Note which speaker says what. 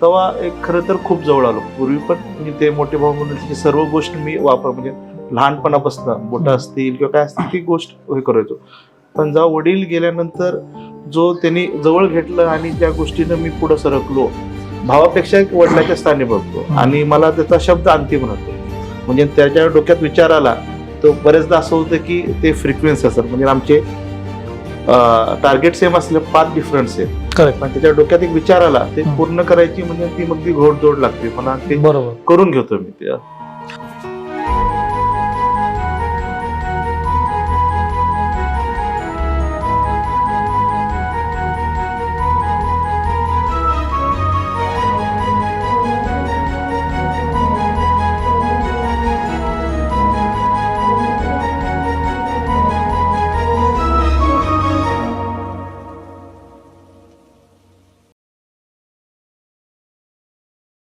Speaker 1: तेव्हा एक खरं तर खूप जवळ आलो. पूर्वी पण मी ते मोठे भाऊ म्हणून त्याची सर्व गोष्ट मी म्हणजे लहानपणापासून बोटं असतील किंवा काय असतील ती गोष्ट हे करायचो. पण जेव्हा वडील गेल्यानंतर जो त्यांनी जवळ घेतलं आणि ज्या गोष्टीनं मी पुढे सरकलो, भावापेक्षा एक वडिलाच्या स्थानी बघतो आणि मला त्याचा शब्द अंतिम राहतो. म्हणजे त्याच्या डोक्यात विचार आला तो बरेचदा असं होतं की ते फ्रिक्वेन्सी असतात म्हणजे आमचे टार्गेट सेम असले पाथ डिफरन्स आहे.
Speaker 2: करेक्ट.
Speaker 1: पण त्याच्या डोक्यात एक विचार आला ते पूर्ण करायची म्हणजे ती मग ती घोडदौड लागते. मला ते
Speaker 2: बरोबर.
Speaker 1: करून घेतो मी ते.